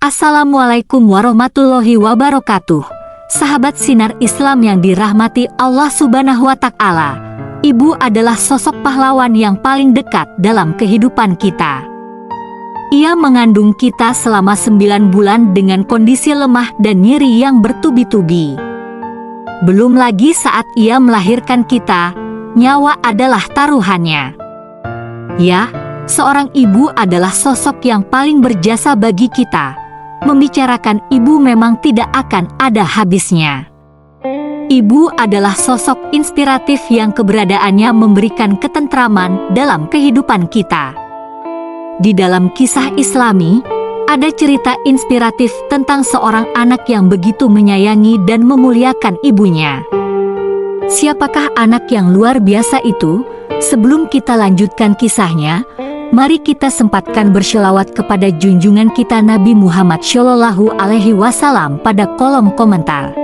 Assalamualaikum warahmatullahi wabarakatuh. Sahabat Sinar Islam yang dirahmati Allah Subhanahu wa Ta'ala, ibu adalah sosok pahlawan yang paling dekat dalam kehidupan kita. Ia mengandung kita selama 9 bulan dengan kondisi lemah dan nyeri yang bertubi-tubi. Belum lagi saat ia melahirkan kita, nyawa adalah taruhannya. Ya, seorang ibu adalah sosok yang paling berjasa bagi kita. Membicarakan ibu memang tidak akan ada habisnya. Ibu adalah sosok inspiratif yang keberadaannya memberikan ketentraman dalam kehidupan kita. Di dalam kisah Islami, ada cerita inspiratif tentang seorang anak yang begitu menyayangi dan memuliakan ibunya. Siapakah anak yang luar biasa itu? Sebelum kita lanjutkan kisahnya, mari kita sempatkan berselawat kepada junjungan kita Nabi Muhammad Shallallahu Alaihi Wasallam pada kolom komentar.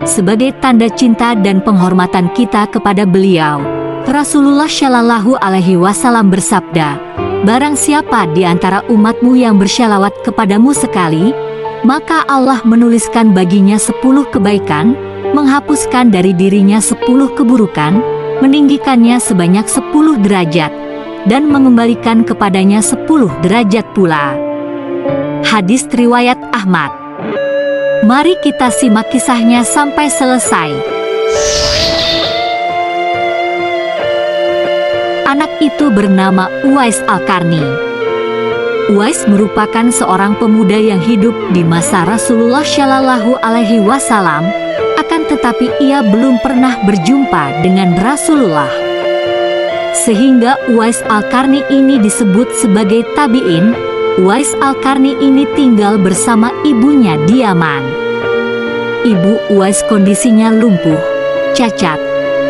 Sebagai tanda cinta dan penghormatan kita kepada beliau, Rasulullah Shallallahu Alaihi Wasallam bersabda, "Barang siapa di antara umatmu yang berselawat kepadamu sekali, maka Allah menuliskan baginya 10 kebaikan, menghapuskan dari dirinya 10 keburukan, meninggikannya sebanyak 10 derajat, dan mengembalikan kepadanya 10 derajat pula." Hadis riwayat Ahmad. Mari kita simak kisahnya sampai selesai. Anak itu bernama Uwais Al-Qarni. Uwais merupakan seorang pemuda yang hidup di masa Rasulullah Shallallahu Alaihi Wasallam, akan tetapi ia belum pernah berjumpa dengan Rasulullah. Sehingga Uwais Al-Qarni ini disebut sebagai tabi'in. Uwais Al-Qarni ini tinggal bersama ibunya di Yaman. Ibu Uwais kondisinya lumpuh, cacat,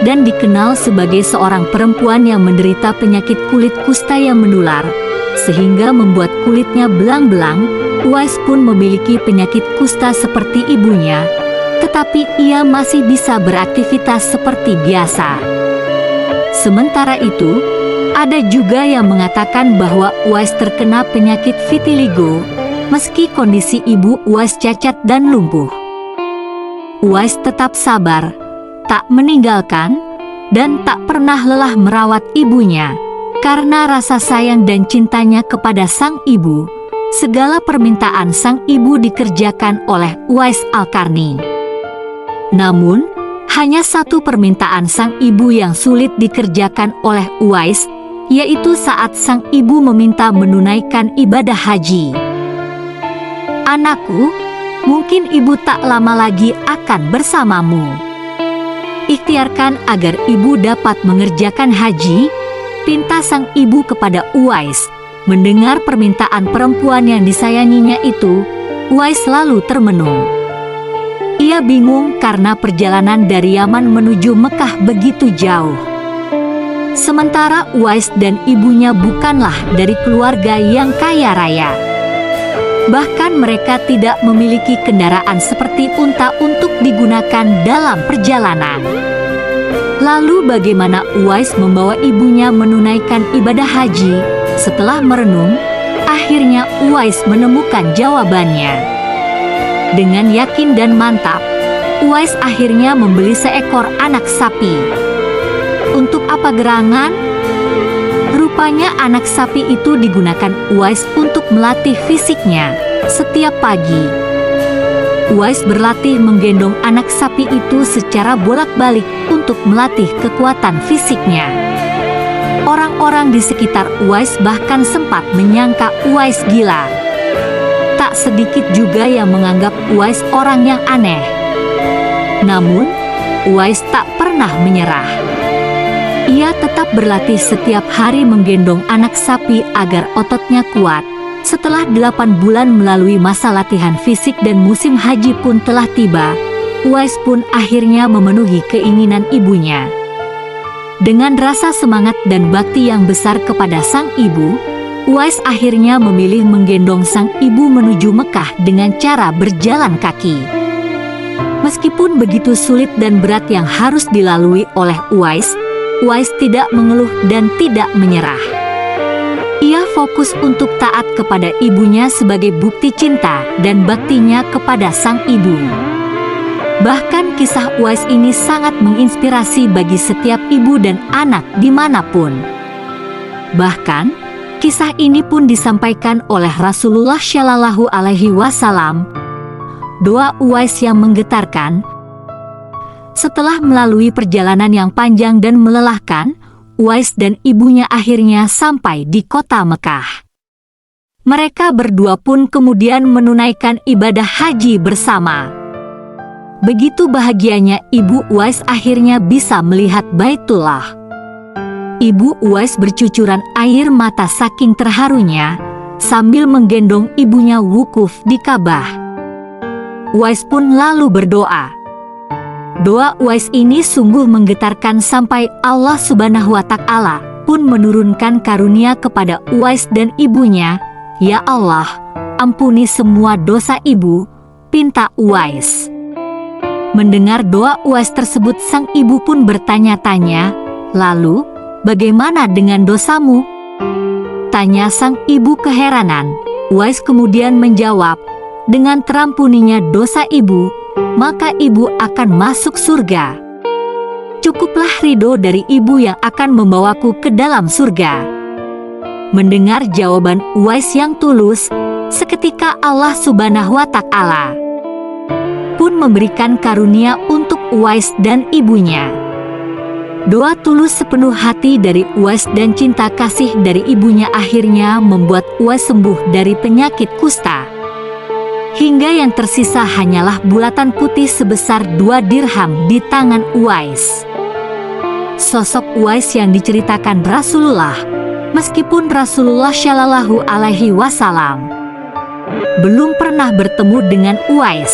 dan dikenal sebagai seorang perempuan yang menderita penyakit kulit kusta yang menular, sehingga membuat kulitnya belang-belang. Uwais pun memiliki penyakit kusta seperti ibunya, tetapi ia masih bisa beraktivitas seperti biasa. Sementara itu, ada juga yang mengatakan bahwa Uwais terkena penyakit vitiligo, meski kondisi ibu Uwais cacat dan lumpuh. Uwais tetap sabar, tak meninggalkan, dan tak pernah lelah merawat ibunya. Karena rasa sayang dan cintanya kepada sang ibu, segala permintaan sang ibu dikerjakan oleh Uwais Al-Qarni. Namun, hanya satu permintaan sang ibu yang sulit dikerjakan oleh Uwais, yaitu saat sang ibu meminta menunaikan ibadah haji. "Anakku, mungkin ibu tak lama lagi akan bersamamu. Ikhtiarkan agar ibu dapat mengerjakan haji," pinta sang ibu kepada Uwais. Mendengar permintaan perempuan yang disayanginya itu, Uwais lalu termenung. Ia bingung karena perjalanan dari Yaman menuju Mekah begitu jauh. Sementara Uwais dan ibunya bukanlah dari keluarga yang kaya raya. Bahkan mereka tidak memiliki kendaraan seperti unta untuk digunakan dalam perjalanan. Lalu bagaimana Uwais membawa ibunya menunaikan ibadah haji? Setelah merenung, akhirnya Uwais menemukan jawabannya. Dengan yakin dan mantap, Uwais akhirnya membeli seekor anak sapi. Untuk apa gerangan? Rupanya anak sapi itu digunakan Uwais untuk melatih fisiknya. Setiap pagi, Uwais berlatih menggendong anak sapi itu secara bolak-balik untuk melatih kekuatan fisiknya. Orang-orang di sekitar Uwais bahkan sempat menyangka Uwais gila. Tak sedikit juga yang menganggap Uwais orang yang aneh. Namun, Uwais tak pernah menyerah. Ia tetap berlatih setiap hari menggendong anak sapi agar ototnya kuat. Setelah 8 bulan melalui masa latihan fisik dan musim haji pun telah tiba, Uwais pun akhirnya memenuhi keinginan ibunya. Dengan rasa semangat dan bakti yang besar kepada sang ibu, Uwais akhirnya memilih menggendong sang ibu menuju Mekah dengan cara berjalan kaki. Meskipun begitu sulit dan berat yang harus dilalui oleh Uwais, Uwais tidak mengeluh dan tidak menyerah. Ia fokus untuk taat kepada ibunya sebagai bukti cinta dan baktinya kepada sang ibu. Bahkan kisah Uwais ini sangat menginspirasi bagi setiap ibu dan anak dimanapun. Bahkan, kisah ini pun disampaikan oleh Rasulullah Shallallahu Alaihi Wasallam. Doa Uwais yang menggetarkan. Setelah melalui perjalanan yang panjang dan melelahkan, Uwais dan ibunya akhirnya sampai di kota Mekah. Mereka berdua pun kemudian menunaikan ibadah haji bersama. Begitu bahagianya ibu Uwais akhirnya bisa melihat Baitullah. Ibu Uwais bercucuran air mata saking terharunya sambil menggendong ibunya wukuf di Ka'bah. Uwais pun lalu berdoa. Doa Uwais ini sungguh menggetarkan sampai Allah Subhanahu wa Ta'ala pun menurunkan karunia kepada Uwais dan ibunya. Ya Allah, ampuni semua dosa ibu, pinta Uwais. Mendengar doa Uwais tersebut, sang ibu pun bertanya-tanya, lalu, bagaimana dengan dosamu? Tanya sang ibu keheranan. Uwais kemudian menjawab, dengan terampuninya dosa ibu, maka ibu akan masuk surga. Cukuplah ridho dari ibu yang akan membawaku ke dalam surga. Mendengar jawaban Uwais yang tulus, seketika Allah Subhanahu wa Ta'ala pun memberikan karunia untuk Uwais dan ibunya. Doa tulus sepenuh hati dari Uwais dan cinta kasih dari ibunya akhirnya membuat Uwais sembuh dari penyakit kusta. Hingga yang tersisa hanyalah bulatan putih sebesar 2 dirham di tangan Uwais. Sosok Uwais yang diceritakan Rasulullah, meskipun Rasulullah Shallallahu Alaihi Wasallam belum pernah bertemu dengan Uwais,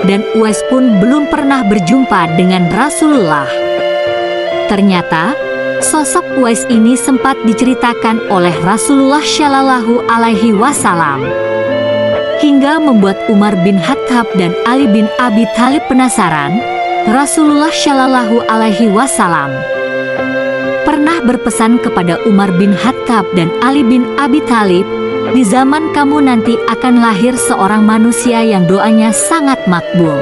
dan Uwais pun belum pernah berjumpa dengan Rasulullah. Ternyata, sosok Uwais ini sempat diceritakan oleh Rasulullah Shallallahu Alaihi Wasallam, hingga membuat Umar bin Khattab dan Ali bin Abi Thalib penasaran. Rasulullah Shallallahu Alaihi Wasallam pernah berpesan kepada Umar bin Khattab dan Ali bin Abi Thalib, di zaman kamu nanti akan lahir seorang manusia yang doanya sangat makbul.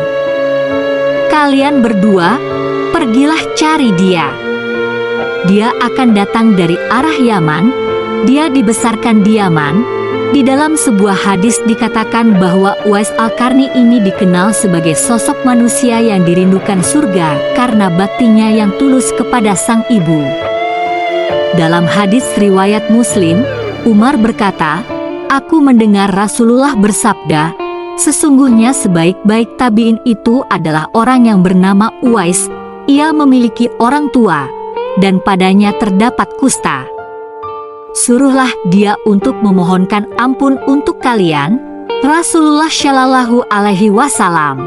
Kalian berdua, pergilah cari dia. Dia akan datang dari arah Yaman. Dia dibesarkan di Yaman. Di dalam sebuah hadis dikatakan bahwa Uwais Al-Qarni ini dikenal sebagai sosok manusia yang dirindukan surga karena baktinya yang tulus kepada sang ibu. Dalam hadis riwayat Muslim, Umar berkata, "Aku mendengar Rasulullah bersabda, sesungguhnya sebaik-baik tabi'in itu adalah orang yang bernama Uwais. Ia memiliki orang tua, dan padanya terdapat kusta. Suruhlah dia untuk memohonkan ampun untuk kalian." Rasulullah Shallallahu Alaihi Wasallam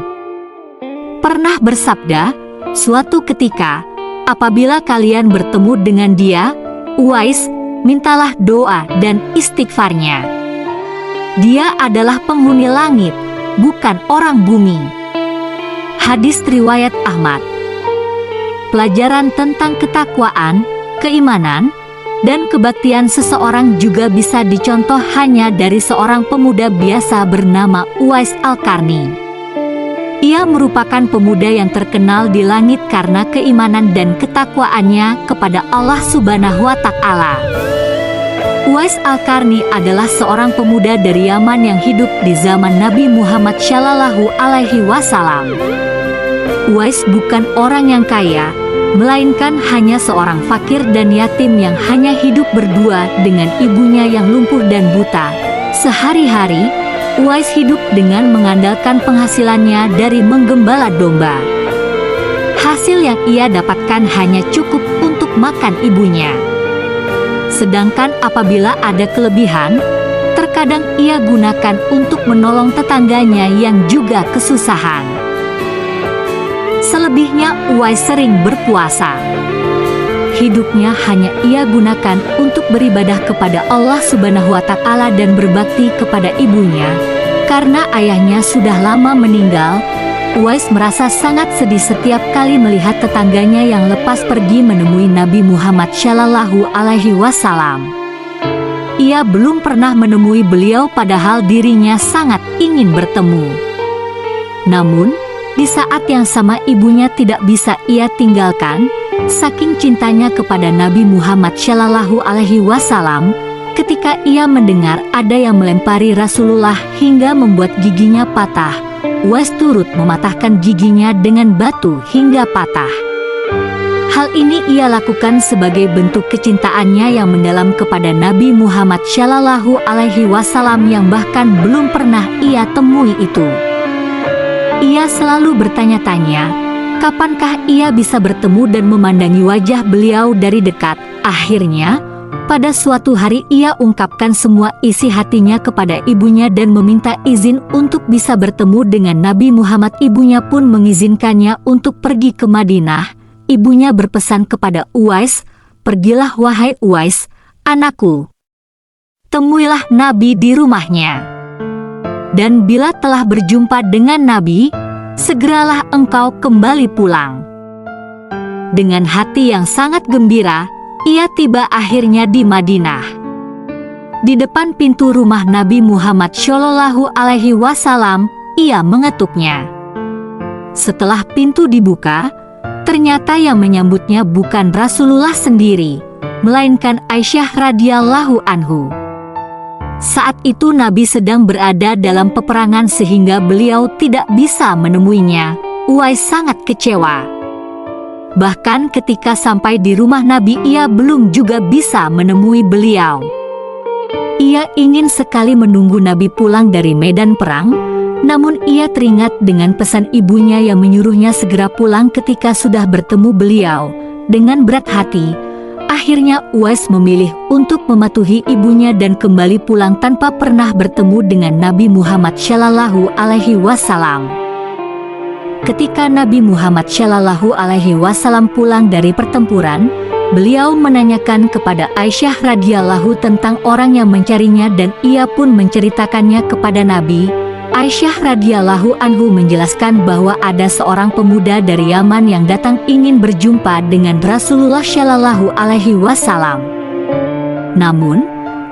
pernah bersabda, "Suatu ketika, apabila kalian bertemu dengan dia, Uwais, mintalah doa dan istighfarnya. Dia adalah penghuni langit, bukan orang bumi." Hadis riwayat Ahmad. Pelajaran tentang ketakwaan, keimanan, dan kebaktian seseorang juga bisa dicontoh hanya dari seorang pemuda biasa bernama Uwais Al-Qarni. Ia merupakan pemuda yang terkenal di langit karena keimanan dan ketakwaannya kepada Allah Subhanahu wa Ta'ala. Uwais Al-Qarni adalah seorang pemuda dari Yaman yang hidup di zaman Nabi Muhammad Shallallahu Alaihi Wasallam. Uwais bukan orang yang kaya, melainkan hanya seorang fakir dan yatim yang hanya hidup berdua dengan ibunya yang lumpuh dan buta. Sehari-hari, Uwais hidup dengan mengandalkan penghasilannya dari menggembala domba. Hasil yang ia dapatkan hanya cukup untuk makan ibunya. Sedangkan apabila ada kelebihan, terkadang ia gunakan untuk menolong tetangganya yang juga kesusahan. Selebihnya Uwais sering berpuasa. Hidupnya hanya ia gunakan untuk beribadah kepada Allah Subhanahu wa Ta'ala dan berbakti kepada ibunya. Karena ayahnya sudah lama meninggal, Uwais merasa sangat sedih setiap kali melihat tetangganya yang lepas pergi menemui Nabi Muhammad Shallallahu Alaihi Wasallam. ia belum pernah menemui beliau padahal dirinya sangat ingin bertemu. Namun, di saat yang sama ibunya tidak bisa ia tinggalkan, saking cintanya kepada Nabi Muhammad Shallallahu Alaihi Wasallam. Ketika ia mendengar ada yang melempari Rasulullah hingga membuat giginya patah, Uwais turut mematahkan giginya dengan batu hingga patah. Hal ini ia lakukan sebagai bentuk kecintaannya yang mendalam kepada Nabi Muhammad Shallallahu Alaihi Wasallam yang bahkan belum pernah ia temui itu. Ia selalu bertanya-tanya, kapankah ia bisa bertemu dan memandangi wajah beliau dari dekat. Akhirnya, pada suatu hari ia ungkapkan semua isi hatinya kepada ibunya dan meminta izin untuk bisa bertemu dengan Nabi Muhammad. Ibunya pun mengizinkannya untuk pergi ke Madinah. Ibunya berpesan kepada Uwais, "Pergilah wahai Uwais, anakku. Temuilah Nabi di rumahnya. Dan bila telah berjumpa dengan Nabi, segeralah engkau kembali pulang." Dengan hati yang sangat gembira, ia tiba akhirnya di Madinah. Di depan pintu rumah Nabi Muhammad Shallallahu Alaihi Wasallam, ia mengetuknya. Setelah pintu dibuka, ternyata yang menyambutnya bukan Rasulullah sendiri, melainkan Aisyah radhiyallahu anhu. Saat itu Nabi sedang berada dalam peperangan sehingga beliau tidak bisa menemuinya. Uwais sangat kecewa. Bahkan ketika sampai di rumah Nabi ia belum juga bisa menemui beliau. Ia ingin sekali menunggu Nabi pulang dari medan perang, namun ia teringat dengan pesan ibunya yang menyuruhnya segera pulang ketika sudah bertemu beliau. Dengan berat hati, akhirnya Uwais memilih untuk mematuhi ibunya dan kembali pulang tanpa pernah bertemu dengan Nabi Muhammad Shallallahu Alaihi Wasallam. Ketika Nabi Muhammad Shallallahu Alaihi Wasallam pulang dari pertempuran, beliau menanyakan kepada Aisyah radhiyallahu tentang orang yang mencarinya dan ia pun menceritakannya kepada Nabi. Aisyah radhiyallahu anhu menjelaskan bahwa ada seorang pemuda dari Yaman yang datang ingin berjumpa dengan Rasulullah Shallallahu Alaihi Wasallam. Namun,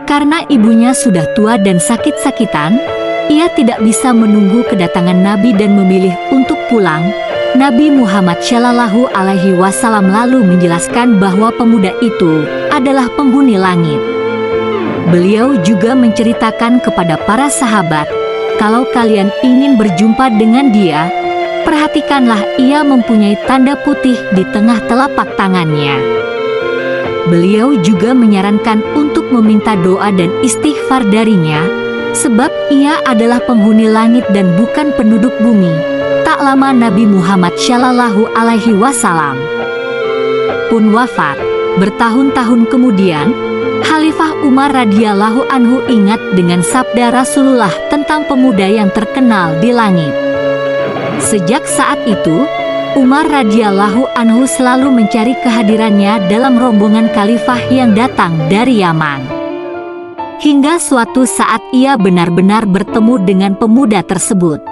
karena ibunya sudah tua dan sakit-sakitan, ia tidak bisa menunggu kedatangan Nabi dan memilih untuk pulang. Nabi Muhammad Shallallahu Alaihi Wasallam lalu menjelaskan bahwa pemuda itu adalah penghuni langit. Beliau juga menceritakan kepada para sahabat, kalau kalian ingin berjumpa dengan dia, perhatikanlah ia mempunyai tanda putih di tengah telapak tangannya. Beliau juga menyarankan untuk meminta doa dan istighfar darinya, sebab ia adalah penghuni langit dan bukan penduduk bumi. Tak lama Nabi Muhammad Shallallahu Alaihi Wasallam pun wafat. Bertahun-tahun kemudian, Khalifah Umar radhiyallahu anhu ingat dengan sabda Rasulullah tentang pemuda yang terkenal di langit. Sejak saat itu, Umar radhiyallahu anhu selalu mencari kehadirannya dalam rombongan khalifah yang datang dari Yaman. Hingga suatu saat ia benar-benar bertemu dengan pemuda tersebut.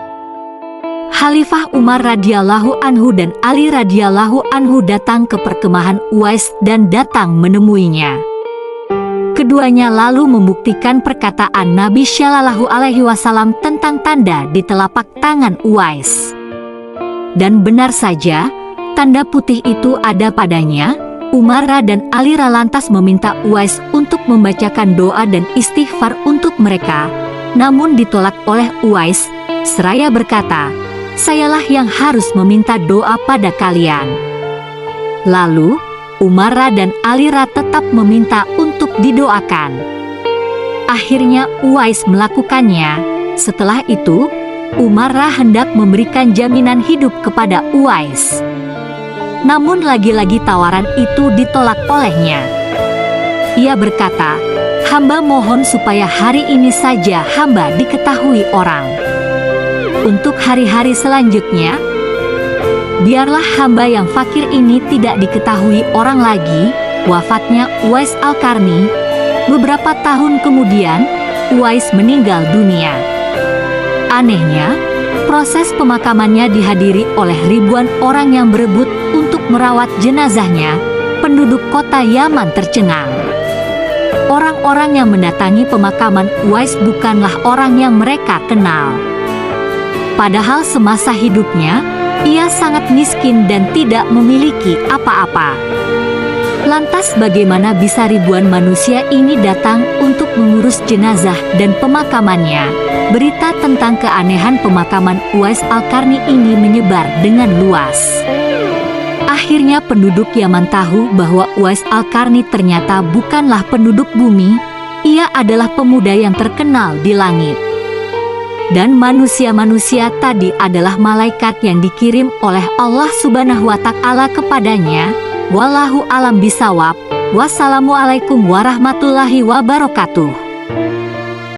Khalifah Umar radhiyallahu anhu dan Ali radhiyallahu anhu datang ke perkemahan Uwais dan datang menemuinya. Keduanya lalu membuktikan perkataan Nabi Shallallahu Alaihi Wasallam tentang tanda di telapak tangan Uwais. Dan benar saja, tanda putih itu ada padanya. Umar dan Ali lantas meminta Uwais untuk membacakan doa dan istighfar untuk mereka, namun ditolak oleh Uwais, seraya berkata, "Sayalah yang harus meminta doa pada kalian." Lalu, Umar dan Ali tetap meminta untuk didoakan. Akhirnya Uwais melakukannya. Setelah itu, Umar hendak memberikan jaminan hidup kepada Uwais. Namun lagi-lagi tawaran itu ditolak olehnya. Ia berkata, "Hamba mohon supaya hari ini saja hamba diketahui orang. Untuk hari-hari selanjutnya, biarlah hamba yang fakir ini tidak diketahui orang lagi." Wafatnya Uwais Al-Qarni. Beberapa tahun kemudian, Uwais meninggal dunia. Anehnya, proses pemakamannya dihadiri oleh ribuan orang yang berebut untuk merawat jenazahnya. Penduduk kota Yaman tercengang. orang-orang yang mendatangi pemakaman Uwais bukanlah orang yang mereka kenal. Padahal semasa hidupnya, ia sangat miskin dan tidak memiliki apa-apa. Lantas bagaimana bisa ribuan manusia ini datang untuk mengurus jenazah dan pemakamannya? Berita tentang keanehan pemakaman Uwais Al-Qarni ini menyebar dengan luas. Akhirnya penduduk Yaman tahu bahwa Uwais Al-Qarni ternyata bukanlah penduduk bumi, ia adalah pemuda yang terkenal di langit. Dan manusia-manusia tadi adalah malaikat yang dikirim oleh Allah Subhanahu wa Ta'ala kepadanya. Wallahu alam bisawab. Wassalamualaikum warahmatullahi wabarakatuh.